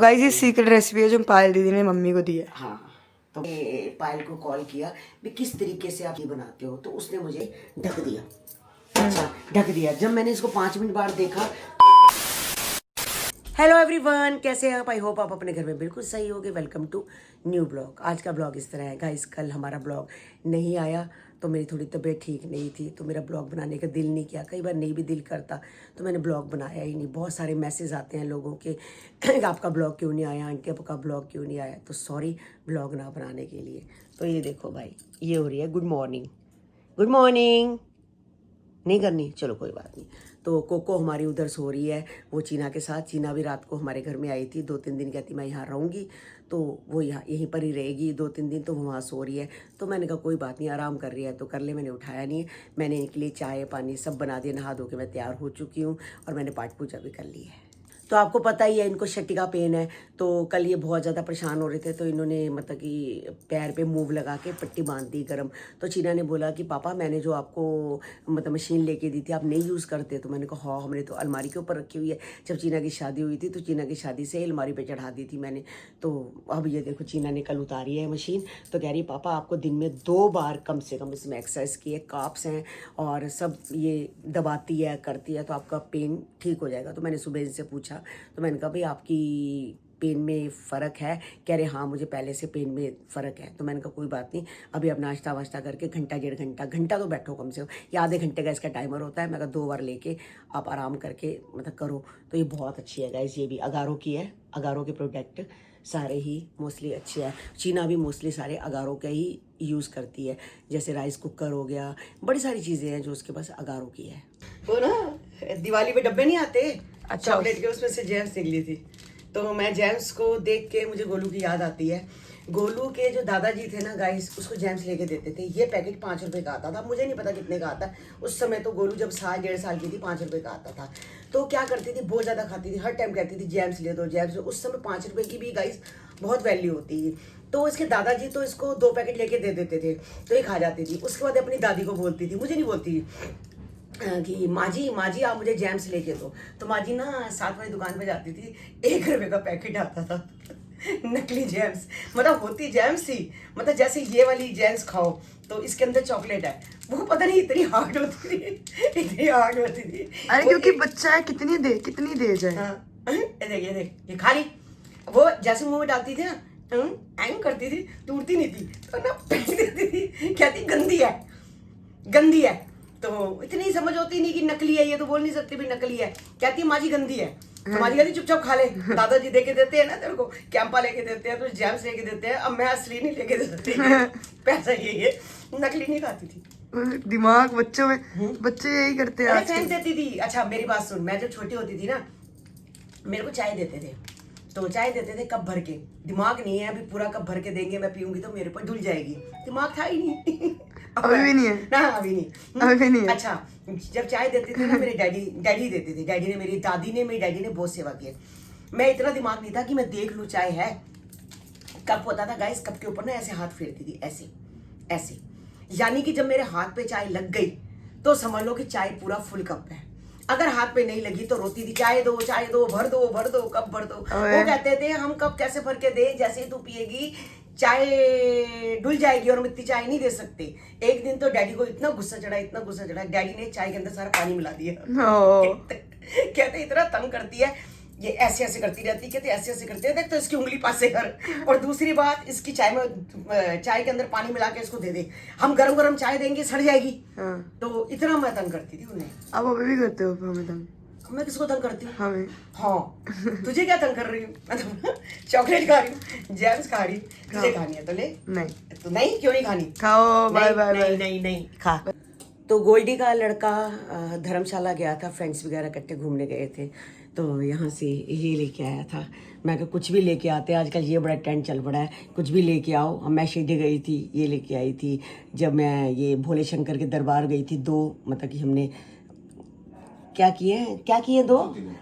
Guys ये secret recipe है जो पायल दीदी ने मम्मी को दी है। हाँ, तो पायल को कॉल किया भी किस तरीके से आप ये बनाते हो, तो उसने मुझे ढक दिया। अच्छा, ढक दिया। जब मैंने इसको 5 मिनट बाद देखा। हेलो एवरीवन, कैसे हैं आप? आई होप आप अपने घर में बिल्कुल सही होगे। Welcome to new blog. आज का ब्लॉग इस तरह है गाइस, कल हमारा ब्लॉग नहीं आया तो मेरी थोड़ी तबीयत ठीक नहीं थी, तो मेरा ब्लॉग बनाने का दिल नहीं किया। कई बार नहीं भी दिल करता तो मैंने ब्लॉग बनाया ही नहीं। बहुत सारे मैसेज आते हैं लोगों के आपका ब्लॉग क्यों नहीं आया, आंटी आपका ब्लॉग क्यों नहीं आया, तो सॉरी ब्लॉग ना बनाने के लिए। तो ये देखो भाई, ये हो रही है गुड मॉर्निंग। गुड मॉर्निंग नहीं करनी, चलो कोई बात नहीं। तो कोको हमारी उधर सो रही है, वो चीना के साथ। चीना भी रात को हमारे घर में आई थी, 2-3 दिन कहती मैं यहाँ रहूँगी, तो वो यहाँ यहीं पर ही रहेगी 2-3 दिन। तो वो वहाँ सो रही है, तो मैंने कहा कोई बात नहीं, आराम कर रही है तो कर ले। मैंने उठाया नहीं है, मैंने इनके लिए चाय पानी सब बना दिया। नहा धो के मैं तैयार हो चुकी हूँ और मैंने पाठ पूजा भी कर ली है। तो आपको पता ही है इनको शट्टी का पेन है, तो कल ये बहुत ज़्यादा परेशान हो रहे थे, तो इन्होंने मतलब कि पैर पे मूव लगा के पट्टी बांध दी गरम। तो चीना ने बोला कि पापा मैंने जो आपको मतलब मशीन लेके दी थी आप नहीं यूज़ करते, तो मैंने कहा हाँ, हमने तो अलमारी के ऊपर रखी हुई है। जब चीना की शादी हुई थी तो चीना की शादी से अलमारी पे चढ़ा दी थी मैंने। तो अब ये देखो चीना ने कल उतारी है मशीन, तो कह रही पापा आपको दिन में 2 बार कम से कम इसमें एक्सरसाइज की है, काप्स हैं और सब ये दबाती है करती है तो आपका पेन ठीक हो जाएगा। तो मैंने सुबह इनसे पूछा, तो मैंने कहा भाई आपकी पेन में फ़र्क है? कह रहे हाँ मुझे पहले से पेन में फ़र्क है। तो मैंने कहा कोई बात नहीं, अभी अब नाश्ता वाश्ता करके घंटा 1.5 घंटा तो बैठो कम से कम, या आधे घंटे का इसका टाइमर होता है। मैं कहा 2 बार लेके आप आराम करके मतलब करो। तो ये बहुत अच्छी है गाइस, ये भी अगारो की है। अगारो के प्रोडक्ट सारे ही मोस्टली अच्छे हैं। चीना भी मोस्टली सारे अगारो के ही यूज़ करती है, जैसे राइस कुकर हो गया, बड़ी सारी चीज़ें हैं जो उसके पास अगारो की है। वो ना दिवाली पे डब्बे नहीं आते अच्छा, चॉकलेट के, उसमें से जेम्स निकली थी। तो मैं जेम्स को देख के मुझे गोलू की याद आती है। गोलू के जो दादाजी थे ना गाइस, उसको जेम्स लेके देते थे। ये पैकेट 5 रुपए का आता था, मुझे नहीं पता कितने का आता। उस समय तो गोलू जब 1.5 साल की थी 5 रुपए का आता था। तो क्या करती थी, बहुत ज़्यादा खाती थी, हर टाइम कहती थी जेम्स ले दो जेम्स। उस समय 5 रुपए की भी गाइस बहुत वैल्यू होती है। तो इसके दादाजी तो इसको 2 पैकेट लेके दे देते थे, तो ये खा जाती थी। उसके बाद अपनी दादी को बोलती थी, मुझे नहीं बोलती कि माँ जी आप मुझे जैम्स लेके दो। तो माँ जी ना 7 वाली दुकान पे जाती थी, 1 रुपए का पैकेट आता था नकली जैम्स, मतलब होती जैम्स थी, मतलब जैसे ये वाली जैम्स खाओ तो इसके अंदर चॉकलेट है। वो पता नहीं इतनी हार्ड होती थी, इतनी हार्ड होती थी। अरे क्योंकि बच्चा है, कितनी दे जाए। हाँ, ये देख ये खा ली। वो जैसे मुंह में डालती थी ना, ऐंग करती थी, टूटती नहीं थी, तो ना फेंक देती थी, कहती गंदी है, गंदी है। तो इतनी समझ होती नहीं कि नकली है, ये तो बोल नहीं सकती भी नकली है, कहती माँ जी गंदी है। तो माँ जी कहती चुपचाप खा ले, दादाजी दे के देते हैं ना तेरे को, कैंपा लेके देते हैं, तो जैम्स लेके देते हैं। अब मैं असली नहीं लेके दे सकती पैसा ये है, नकली नहीं खाती थी। दिमाग बच्चों में, बच्चे यही करते हैं अरे आजकल। फेंक देती थी। अच्छा मेरी बात सुन, मैं जब छोटी होती थी ना, मेरे को चाय देते थे, तो चाय देते थे कप भर के। दिमाग नहीं है अभी पूरा कप भर के देंगे, मैं पीऊंगी तो मेरे पर धुल जाएगी, दिमाग था ही नहीं अभी भी नहीं है ना, अभी नहीं, अभी भी नहीं है। अच्छा जब चाय देते थे ना, मेरे डैडी देते थे। डैडी ने मेरी डैडी ने बहुत सेवा की है। मैं इतना दिमाग नहीं था कि मैं देख लूँ चाय है। कप होता था गाइस, कप के ऊपर ना ऐसे हाथ फेरती थी, ऐसे ऐसे, यानी कि जब मेरे हाथ पे चाय लग गई तो समझ लो कि चाय पूरा फुल कप है। अगर हाथ पे नहीं लगी तो रोती थी, चाय दो भर दो कप भर दो। वो कहते थे हम कप कैसे भर के दे, जैसे ही तू पिएगी चाय डुल जाएगी और हम इतनी चाय नहीं दे सकते। एक दिन तो डैडी को इतना गुस्सा चढ़ा, डैडी ने चाय के अंदर सारा पानी मिला दिया कहते इतना तंग करती है ये, ऐसे ऐसे करती रहती, कहते ऐसे ऐसे करती है, देख तो इसकी उंगली पास से कर। और दूसरी बात, इसकी चाय में चाय के अंदर पानी मिला के इसको दे दे, हम गरम गरम चाय देंगे सड़ जाएगी। तो इतना मैं तंग करती थी उन्हें। आप अभी भी करते हो हमें तंग? मैं किसको तंग करती हूँ? हमें। हाँ तुझे क्या तंग कर रही हूँ? चॉकलेट खा रही हूँ, जैम्स खा रही हूँ, तुझे खानी है तो ले। नहीं तो नहीं, क्यों नहीं खानी? खाओ, बाय बाय बाय। नहीं खा। तो गोल्डी का लड़का धर्मशाला गया था, फ्रेंड्स वगैरह इकट्ठे घूमने गए थे, तो यहाँ से ये लेके आया था। मैं कहा कुछ भी लेके आते, आजकल ये बड़ा ट्रेंड चल पड़ा है, कुछ भी लेके आओ। मैं शिरडी गई थी, ये लेके आई थी। जब मैं ये भोले शंकर के दरबार गई थी, 2 मतलब कि हमने क्या किए 2,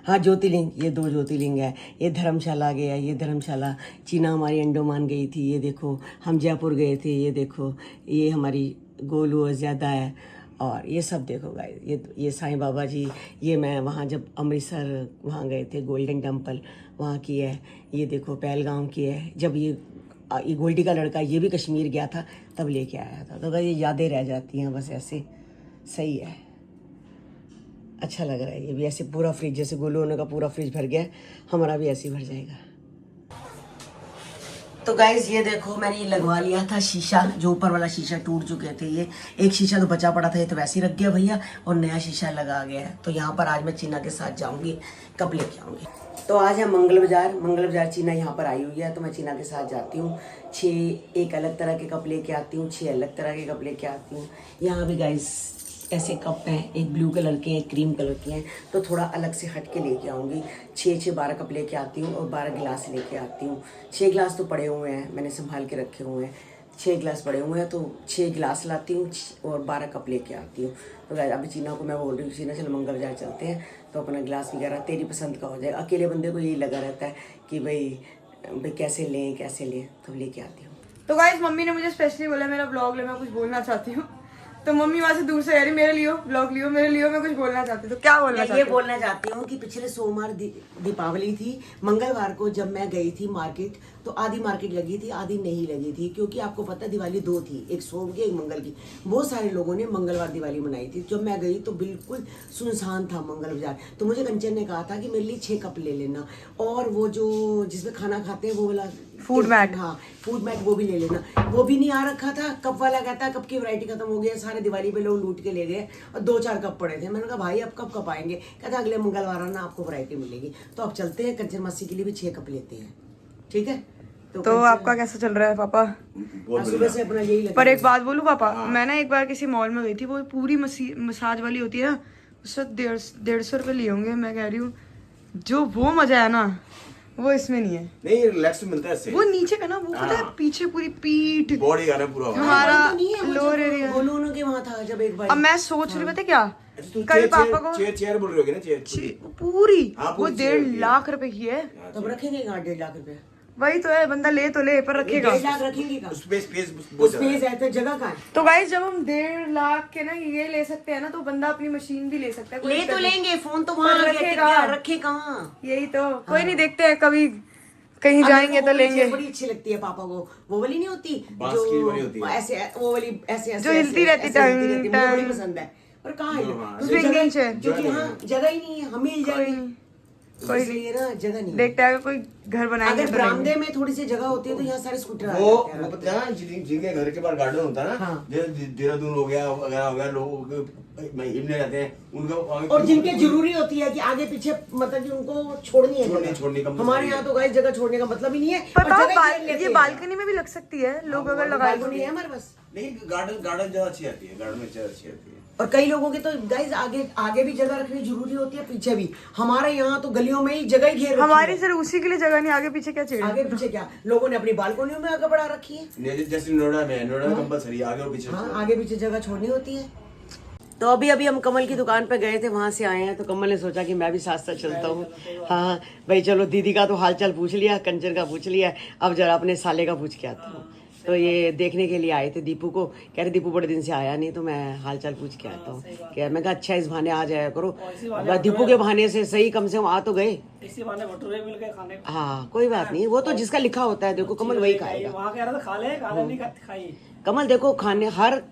हाँ ज्योतिर्लिंग, ये 2 ज्योतिर्लिंग है। ये धर्मशाला गया, ये धर्मशाला। चीना हमारी अंडोमान गई थी, ये देखो। हम जयपुर गए थे, ये देखो। ये हमारी गोलू ज़्यादा है, और ये सब देखो गाइस, ये साईं बाबा जी। ये मैं वहाँ जब अमृतसर वहाँ गए थे गोल्डन टेम्पल, वहाँ की है। ये देखो पहलगाम की है। जब ये गोल्डी का लड़का ये भी कश्मीर गया था तब लेके आया था। तो ये यादें रह जाती हैं बस ऐसे। सही है, अच्छा लग रहा है। ये भी ऐसे पूरा फ्रिज, जैसे गोलू होने का पूरा फ्रिज भर गया है, हमारा भी ऐसे ही भर जाएगा। तो गाइज ये देखो मैंने ये लगवा लिया था शीशा, जो ऊपर वाला शीशा टूट चुके थे। ये एक शीशा तो बचा पड़ा था, ये तो वैसे ही रख गया भैया, और नया शीशा लगा गया है। तो यहाँ पर आज मैं चीना के साथ जाऊंगी, कब लेके आऊंगी। तो आज है मंगल बाजार चीना यहाँ पर आई हुई है, तो मैं चीना के साथ जाती हूँ। 6 एक अलग तरह के कप लेके आती हूँ, 6 अलग तरह के कप लेके आती हूँ। यहाँ भी गाइज ऐसे कप हैं, एक ब्लू कलर के हैं, एक क्रीम कलर के हैं, तो थोड़ा अलग से हट के लेके आऊँगी। 12 कप लेके आती हूँ और 12 गिलास लेके आती हूँ। 6 गिलास तो पड़े हुए हैं, मैंने संभाल के रखे हुए हैं। 6 गिलास पड़े हुए हैं, तो 6 गिलास लाती हूँ और 12 कप लेके आती हूँ। तो अभी चीना को मैं बोल रही हूँ, चीना चल मंगल बाजार चलते हैं, तो अपना गिलास वगैरह तेरी पसंद का हो जाएगा। अकेले बंदे को यही लगा रहता है कि भाई कैसे लें, तो लेके आती हूँ। तो गाइस मम्मी ने मुझे स्पेशली बोला मेरा ब्लॉग ले, मैं कुछ बोलना चाहती हूँ। तो मम्मी वहां से दूर से कह रही मेरे लियो ब्लॉग लियो, मेरे लियो, मैं कुछ बोलना चाहती हूँ। तो क्या बोलना चाहती ये बोलना चाहती हूँ कि पिछले सोमवार दीपावली थी, मंगलवार को जब मैं गई थी मार्केट, तो आधी मार्केट लगी थी, आधी नहीं लगी थी, क्योंकि आपको पता है दिवाली 2 थी, एक सोम की एक मंगल की। बहुत सारे लोगों ने मंगलवार दिवाली मनाई थी। जब मैं गई तो बिल्कुल सुनसान था मंगल बाजार। तो मुझे कंचन ने कहा था कि मेरे लिए 6 कप ले लेना, और वो जो जिसमें खाना खाते हैं वो वाला फूड मैट, हाँ फूड मैट, वो भी ले लेना। वो भी नहीं आ रखा था। कप वाला कहता है कप की वैरायटी खत्म हो गई है, सारे दिवाली पे लोग लूट के ले गए, और 2-4 कप पड़े थे। मैंने कहा भाई अब कब आएंगे? कहता अगले मंगलवार ना आपको वैरायटी मिलेगी। तो अब चलते हैं, कंचन मासी के लिए भी 6 कप लेते हैं, ठीक है? तो आपका कैसा चल रहा है पापा? सुबह से अपना यही लगा। पर एक बात बोलूं पापा, मैं ना एक बार किसी मॉल में गई थी, वो पूरी मसाज वाली होती है ना, उससे 150 रुपए लिए होंगे। मैं कह रही हूँ जो वो मजा है ना वो इसमें नहीं है। नहीं रिलैक्स मिलता है इससे। वो नीचे का ना, वो पता है पीछे पूरी पीठ, बॉडी का ना पूरा हमारा नहीं है लोअर एरिया। गोलू के वहाँ था जब एक बार। अब मैं सोच रही पता क्या, तू कल पापा को चेयर बोल रही होगी ना, चेयर पूरी हाँ, वो पूरी चेयर 1.5 लाख रुपए की है। तब रखेंगे कहाँ 1.5 लाख रुपए? वही तो है, बंदा ले तो ले पर रखेगा। 1.5 लाख रखेंगे कहाँ? स्पेस बहुत ज्यादा स्पेस है तो जगह कहाँ है? तो गाइस जब हम 1.5 लाख के ना ये ले सकते हैं ना, तो बंदा अपनी मशीन भी ले सकता है। कोई ले दिक्कत तो नहीं। लेंगे, फोन तो वहाँ पर आ गया, रखेगा। रखे कहाँ? यही तो कोई नहीं, देखते हैं कभी कहीं जाएंगे तो लेंगे। बड़ी अच्छी लगती है पापा को, वो वाली नहीं होती बांस की वाली होती है। ऐसे, वो वाली ऐसे जो हिलती रहती, मुझे बड़ी पसंद है। पर कहाँ है? स्विंगिंग से, क्योंकि हाँ जगह ही नहीं है, हम मिल जाएंगे। कोई इसलिए ना जगह नहीं है। देखते हैं अगर कोई घर बनाएंगे अगर तो बरामदे में थोड़ी सी जगह होती है तो यहाँ सारे स्कूटर आ वो जाते हैं। पता है जिनके घर के बाहर गार्डन होता है ना, हाँ। देहरादून हो गया वगैरह हो गया, लोग हिलने जाते हैं उनको। और जिनके जरूरी होती है कि आगे पीछे मतलब कि उनको छोड़नी है जगह। छोड़ने का मतलब हमारे नहीं यहाँ है। तो गाइस जगह छोड़ने का मतलब ही नहीं है। पर और पापा जगह ही लेते ये हैं। बालकनी में भी लग सकती है, लोग अगर लगाए तो। बालकनी है हमारे पास। नहीं गार्डन ज्यादा अच्छी आती है, गार्डन में ज्यादा अच्छी आती है। और कई लोगों के तो गाइस आगे भी जगह रखनी जरूरी होती है, पीछे भी। हमारे यहाँ तो गलियों में ही जगह ही घेर रखी हमारी है। सिर्फ उसी के लिए जगह नहीं, आगे पीछे क्या चाहिए। आगे पीछे क्या, लोगों ने अपनी बालकनियों में आगे बढ़ा रखी है। जैसे नोएडा में कंपलसरी आगे और पीछे। हाँ आगे पीछे जगह छोड़नी होती है। तो अभी हम कमल की दुकान पे गए थे, वहां से आए हैं, तो कमल ने सोचा कि मैं भी साथ साथ चलता हूँ। हाँ भाई चलो, दीदी का तो हालचाल पूछ लिया, कंचन का पूछ लिया, अब जरा अपने साले का पूछ के आता हूँ। तो ये देखने के लिए आए थे दीपू को, कह रहे दीपू बड़े दिन से आया नहीं, तो मैं हालचाल पूछ के आता हूँ। क्या मैं कहा अच्छा इस बहाने आ जाया करो, दीपू के बहाने से सही, कम से कम आ तो गए। इसी बहाने भटूरे मिल गए खाने को। हाँ कोई बात नहीं, वो तो जिसका लिखा होता है, देखो कमल वही खाएगा। वहाँ कह रहा था खा ले, खाने नहीं खाई। कमल देखो, खाने हर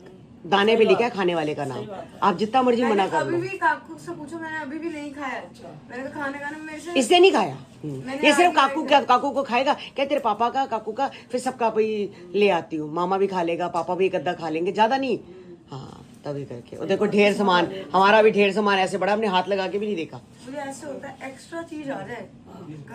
दाने पे लिखा है खाने वाले का नाम, आप जितना मर्जी मना कर अभी लो। भी काकू से पूछो, मैंने अभी भी नहीं खाया। मैंने तो खाने का मेरे से इसने नहीं खाया। मैंने ये सिर्फ आज काकू को खाएगा, क्या तेरे पापा का, काकू का, फिर सबका भी ले आती हूँ। मामा भी खा लेगा, पापा भी एक अद्धा खा लेंगे, ज्यादा नहीं। हाँ तभी करके, और देखो ढेर सामान, हमारा भी ढेर सामान ऐसे बड़ा, हमने हाथ लगा के भी नहीं देखा। मुझे ऐसे होता है एक्स्ट्रा चीज आ जाए,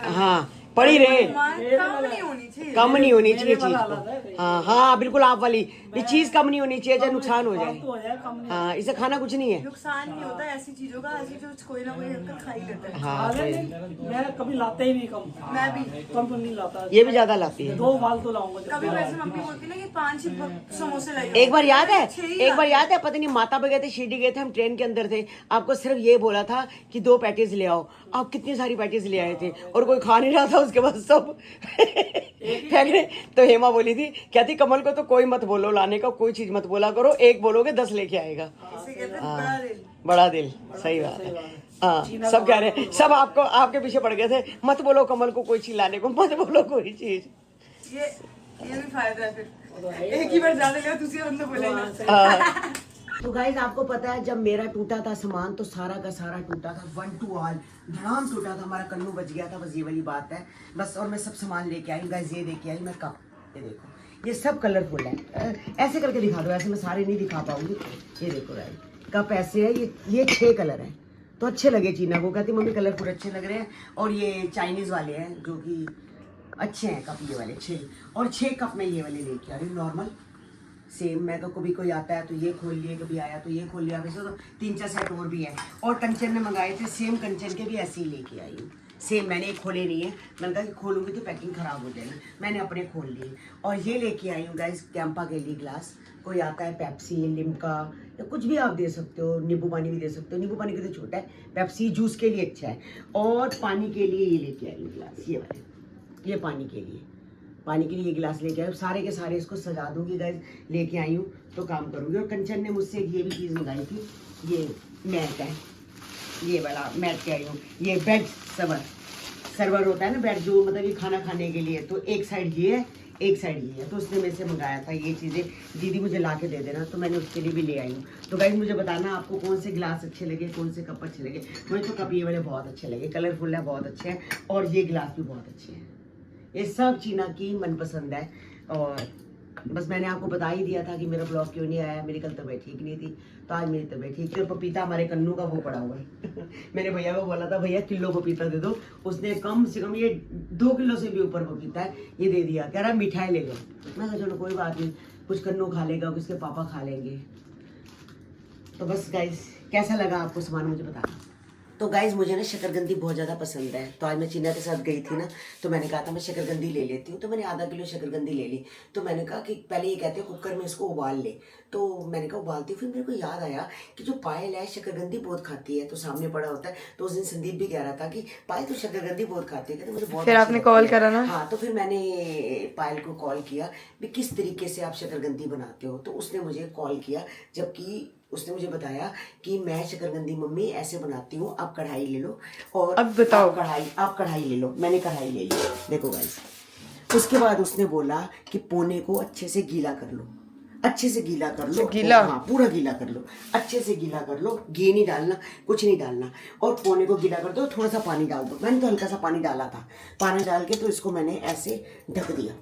हाँ पड़ी रहे, कम नहीं होनी चाहिए। कम नहीं होनी चाहिए चीज को। हाँ हाँ बिल्कुल आप वाली, ये चीज कम नहीं होनी चाहिए, चाहे नुकसान हो जाए। हो जाए कम नहीं। हाँ इसे खाना कुछ नहीं है। नुकसान नहीं होता ऐसी चीजों का, ऐसी जो कोई ना कोई अंकल खा ही लेता है। हाँ मैं कभी लाते ही नहीं कम। मैं भी कम तो नहीं लाता। ये भी ज्यादा लाती है। 2 फालतू लाऊंगा। कभी वैसे मम्मी बोलती ना कि 5 ही समोसे लाइए। एक बार याद है पता नहीं माता पे गए थे, शिरडी गए थे, हम ट्रेन के अंदर थे, आपको सिर्फ ये बोला था कि 2 पैटीज ले आओ, आप कितनी सारी पैटीज ले आए थे, और कोई खा नहीं रहा था, उसके बाद सब फेंक रहे। तो हेमा बोली थी, कहती कमल को तो कोई मत बोलो लाने का, कोई चीज मत बोला करो, एक बोलोगे 10 लेके आएगा। इसे कहते हैं बड़ा दिल। बड़ा दिल, सही बात है। हाँ सब कह रहे हैं, सब आपको आपके पीछे पड़ गए थे, मत बोलो कमल को कोई चीज लाने को, मत बोलो कोई चीज। ये भी फायदा है फिर, एक ही बार ज्यादा लिया दूसरी बंदा बोलेगा। तो गाइज आपको पता है जब मेरा टूटा था सामान तो सारा का सारा टूटा था, 1 to all धड़ाम टूटा था, हमारा कन्नू बच गया था, बस ये वाली बात है बस। और मैं सब सामान लेके आई गाइज, ये लेके आई मैं कप, ये देखो ये सब कलरफुल है, ऐसे करके दिखा दो, ऐसे मैं सारे नहीं दिखा पाऊंगी। ये देखो गाइज कप ऐसे है, ये 6 कलर है, तो अच्छे लगे चीना को, कहती मम्मी कलरफुल अच्छे लग रहे हैं। और ये चाइनीज वाले हैं जो कि अच्छे हैं कप, ये वाले 6, और 6 कप में ये वाले लेके आ रही हूँ नॉर्मल सेम। मैं तो कभी कोई आता है तो ये खोल लिए, कभी आया तो ये खोल लिया, वैसे तो 3-4 सेट और भी है। और कंचन ने मंगाए थे सेम कंचन के भी ऐसे ही लेके आई हूँ सेम, मैंने एक खोले नहीं है, मैंने कहा कि खोलूंगी तो पैकिंग खराब हो जाएगी, मैंने अपने खोल लिए। और ये लेके आई हूँ गाइस कैंपा के लिए ग्लास, कोई आता है पेप्सी, लिम्का या कुछ भी आप दे सकते हो, नींबू पानी भी दे सकते हो, नींबू पानी के तो छोटा है, पेप्सी जूस के लिए अच्छा है। और पानी के लिए ये लेके आई हूँ ग्लास, ये वाले, ये पानी के लिए ये गिलास लेके आई हूँ, सारे के सारे इसको सजा दूंगी गाइज, लेके आई हूँ तो काम करूँगी। और कंचन ने मुझसे ये भी चीज़ मंगाई थी, ये मैट है, ये वाला मैट के आई हूँ, ये बेड सर्वर होता है ना बेड, जो मतलब ये खाना खाने के लिए, तो एक साइड ये है एक साइड ये है, तो उसने मेरे से मंगाया था ये चीज़ें, दीदी मुझे ला के दे देना, तो मैंने उसके लिए भी ले आई हूँ। तो गाइज मुझे बताना आपको कौन से गिलास अच्छे लगे, कौन से कप अच्छे लगे। मुझे तो कप ये वाले बहुत अच्छे लगे, कलरफुल है, बहुत अच्छे हैं, और ये गिलास भी बहुत अच्छे हैं। ये सब चीना की मनपसंद है। और बस मैंने आपको बता ही दिया था कि मेरा ब्लॉग क्यों नहीं आया, मेरी कल तबीयत ठीक नहीं थी, तो आज मेरी तबीयत ठीक है। और पपीता हमारे कन्नू का वो पड़ा हुआ है मैंने भैया को बोला था भैया किलो पपीता दे दो, उसने कम से कम ये 2 किलो से भी ऊपर पपीता है, ये दे दिया, कह रहा मिठाई ले लो। मैं कहा चलो कोई बात नहीं, कुछ कन्नू खा लेगा, उसके पापा खा लेंगे। तो बस गाइस कैसा लगा आपको सामान मुझे बताना। तो गाइज मुझे ना शकरकंदी बहुत ज़्यादा पसंद है, तो आज मैं चीना के साथ गई थी ना, तो मैंने कहा था मैं शकरकंदी ले लेती हूँ, तो मैंने आधा किलो शकरकंदी ले ली। तो मैंने कहा कि पहले ये कहते हैं कुकर में इसको उबाल ले, तो मैंने कहा उबालती हूँ। फिर मेरे को याद आया कि जो पायल है शकरकंदी बहुत खाती है, तो सामने पड़ा होता है, तो उस दिन संदीप भी कह रहा था कि पायल तो शकरकंदी बहुत खाती है, कहते मुझे बहुत। फिर आपने कॉल करा ना? हाँ, तो फिर मैंने पायल को कॉल किया भी किस तरीके से आप शकरकंदी बनाते हो, तो उसने मुझे कॉल किया, जबकि उसने मुझे बताया कि मैं शकरकंदी मम्मी ऐसे बनाती हूँ, आप कढ़ाई ले लो और अब बताओ। आप कढ़ाई ले लो। मैंने कढ़ाई ले ली, देखो गाइस। उसके बाद उसने बोला कि पोने को अच्छे से गीला कर लो, अच्छे से गीला कर लो, गीला? हाँ पूरा गीला कर लो, अच्छे से गीला कर लो, घी नहीं डालना, कुछ नहीं डालना, और पोने को गीला कर दो, थोड़ा सा पानी डाल दो। मैंने तो हल्का सा पानी डाला था, पानी डाल के तो इसको मैंने ऐसे ढक दिया।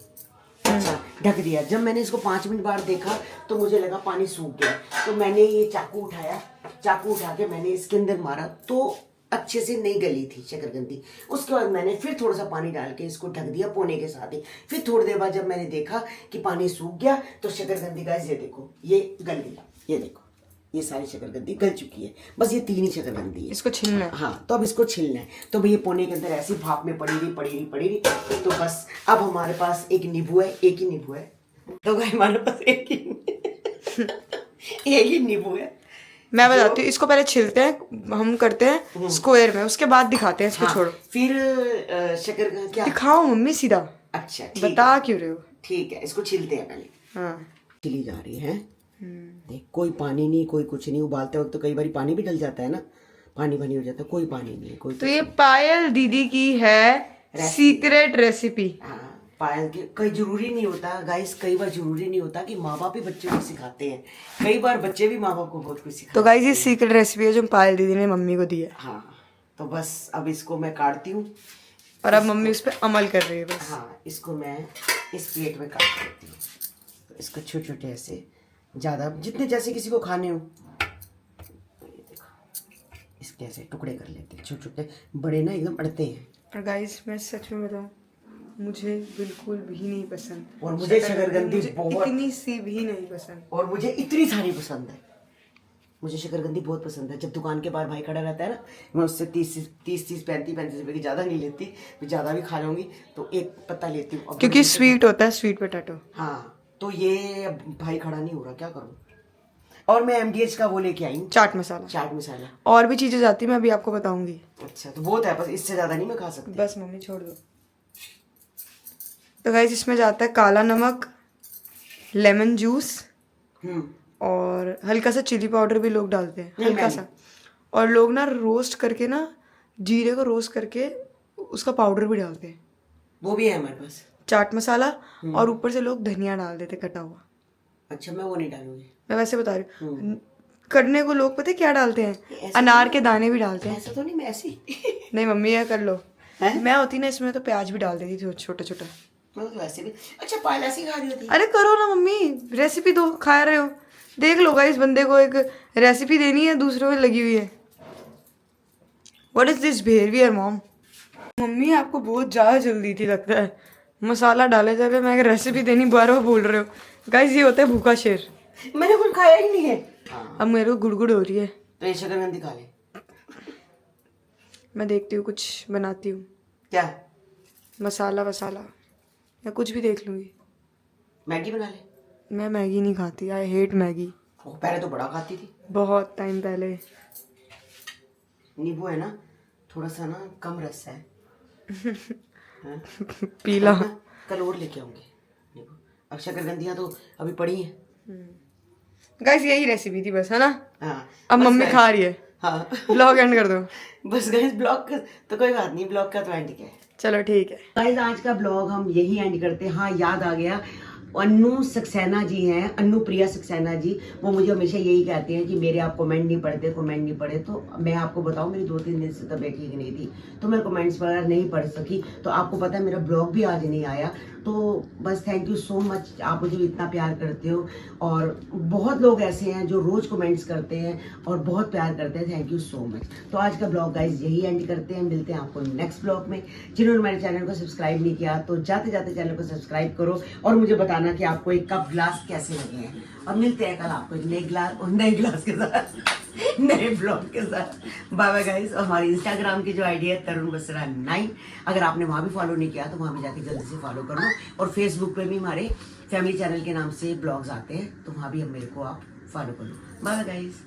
अच्छा, ढक दिया। जब मैंने इसको 5 मिनट बाद देखा तो मुझे लगा पानी सूख गया, तो मैंने ये चाकू उठाया, चाकू उठा के मैंने इसके अंदर मारा, तो अच्छे से नहीं गली थी शकरकंदी। उसके बाद मैंने फिर थोड़ा सा पानी डाल के इसको ढक दिया पोने के साथ ही। फिर थोड़ी देर बाद जब मैंने देखा कि पानी सूख गया, तो शकरकंदी का ये देखो ये गल गई, ये देखो ये सारी शकरकंदी गल चुकी है, बस ये 3 ही शकरकंदी है। इसको छीलना है? हाँ, तो अब इसको छीलना है। तो भैया पोने के अंदर ऐसी भाप में पड़ी रही। तो बस अब हमारे पास एक नींबू है, एक ही नींबू है, तो भाई हमारे पास एक ही नींबू है। मैं बताती हूँ, इसको पहले छिलते हैं, हम करते हैं स्क्वायर में, उसके बाद दिखाते हैं। इसको हाँ, छोड़ो, फिर शक्कर का क्या दिखाओ मम्मी सीधा। अच्छा बता क्यों रहे हो? ठीक है, इसको छीलते हैं पहले। हाँ, छिली जा रही है, देख कोई पानी नहीं, कोई कुछ नहीं। उबालते वक्त तो कई बार पानी भी डल जाता है ना, पानी हो जाता है, कोई पानी नहीं है, कोई। तो ये पायल दीदी की है सीक्रेट रेसिपी। हाँ, पायल की कई जरूरी नहीं होता गाइस, कई बार जरूरी नहीं होता कि माँ बाप ही बच्चों को सिखाते हैं, कई बार बच्चे भी माँ बाप को बहुत कुछ सिखाते तो गाइस ये सीक्रेट रेसिपी है जो पायल दीदी ने मम्मी को दी है। हाँ, तो बस अब इसको मैं काटती हूँ, और अब मम्मी उस पर अमल कर रही है बस। हाँ, इसको मैं इस प्लेट में काट देती हूँ। तो इसको छोटे छोटे ऐसे, ज़्यादा जितने जैसे किसी को खाने हो, इसके ऐसे टुकड़े कर लेते हैं छोटे छोटे, बड़े ना एकदम अड़ते हैं। और गाइस मैं सच में बताऊं, मुझे बिल्कुल भी नहीं पसंद, और मुझे शकरकंदी मुझे बहुत, इतनी सी भी नहीं पसंद, और मुझे इतनी सारी पसंद है। मुझे शकरकंदी बहुत पसंद है। जब दुकान के बाहर भाई खड़ा रहता है ना, मैं उससे 30 35 रुपए की ज़्यादा नहीं लेती, मैं ज़्यादा भी खा लूँगी तो एक पत्ता लेती हूँ, क्योंकि स्वीट होता है, स्वीट पोटैटो। हाँ, तो ये भाई खड़ा नहीं हो रहा, क्या करूँ। और मैं MDH का वो लेके आई हूँ, चाट मसाला। चाट मसाला। और भी चीजें जाती मैं अभी आपको बताऊंगी। अच्छा, तो बहुत है, बस इससे ज़्यादा नहीं मैं खा सकती। बस मम्मी छोड़ दो। तो गाइस इसमें जाता है काला नमक, लेमन जूस और हल्का सा चिली पाउडर भी लोग डालते हैं, नहीं, हल्का सा। और लोग ना रोस्ट करके ना, जीरे को रोस्ट करके उसका पाउडर भी डालते हैं, वो भी है हमारे पास। चाट मसाला, और ऊपर से लोग धनिया डाल देते कटा हुआ। अच्छा, मैं वो नहीं डालूंगी। मैं वैसे बता रही हूँ, करने को लोग पता है क्या डालते हैं, अनार के दाने भी डालते हैं। ऐसा तो नहीं, मैं ऐसी नहीं मम्मी ये कर लो, मैं होती ना इसमें तो प्याज भी डाल देती थी छोटा छोटा। मैं तो वैसे भी। अच्छा, पायल ऐसी खा रही होती है? अरे करो ना मम्मी, रेसिपी दो, खा रहे हो, देख लो गाइस, बंदे को एक रेसिपी देनी है, दूसरों में लगी हुई है। What is this behaviour mom? Mummy आपको बहुत ज़्यादा जल्दी थी लगता है, मसाला डाले जा रहे, मैं एक रेसिपी देनी बार बार बोल रहे हो। गाइस ये होता है भूखा शेर। मैंने कुछ खाया ही नहीं है। अब मेरे को गुड़गुड़ हो रही है, तो ये शकरकंदी खा ले। मैं देखती हूँ कुछ बनाती हूँ, क्या? मसाला वसाला या कुछ भी देख लूँगी। मैगी बना ले। मैं मैगी नहीं खाती, आई हेट मैगी। वो पहले तो बड़ा खाती थी। बहुत टाइम पहले। नींबू है ना, थोड़ा सा ना कम रस है। हाँ? पीला। मैं कल और लेके आऊंगी नींबू। अब शकरकंदियाँ तो अभी पड़ी हैं। गाइस यही रेसिपी थी बस, है ना? हाँ, अब बस मम्मी guys। खा रही है, हाँ ब्लॉग एंड कर दो। बस गाइस, ब्लॉग का तो कोई बात नहीं, ब्लॉग का तो एंड क्या है। चलो ठीक है गाइस, आज का ब्लॉग हम यही एंड करते हैं। हाँ, याद आ गया, अन्नू सक्सेना जी हैं, अन्नू प्रिया सक्सेना जी, वो मुझे हमेशा यही कहते हैं कि मेरे आप कमेंट नहीं पढ़े। तो मैं आपको बताऊं, मेरी 2-3 दिन से तबीयत ठीक नहीं थी, तो मैं कमेंट्स वगैरह नहीं पढ़ सकी। तो आपको पता है मेरा ब्लॉग भी आज नहीं आया। तो बस थैंक यू सो मच, आप मुझे इतना प्यार करते हो। और बहुत लोग ऐसे हैं जो रोज कमेंट्स करते हैं और बहुत प्यार करते हैं, थैंक यू सो मच। तो आज का ब्लॉग गाइज यही एंड करते हैं, मिलते हैं आपको नेक्स्ट ब्लॉग में। जिन्होंने मेरे चैनल को सब्सक्राइब नहीं किया तो जाते जाते चैनल को सब्सक्राइब करो और मुझे बताना कि आपको एक कप ग्लास कैसे लगे हैं। और मिलते हैं कल आपको एक नए ग्लास के साथ, नए ब्लॉग के साथ। Bye bye guys. हमारी इंस्टाग्राम की जो आईडी है तरुण बसरा 9, अगर आपने वहाँ भी फॉलो नहीं किया तो वहाँ भी जाके जल्दी से फॉलो कर लो। और फेसबुक पे भी हमारे फैमिली चैनल के नाम से ब्लॉग्स आते हैं, तो वहाँ भी हम मेरे को आप फॉलो कर लो। Bye bye guys.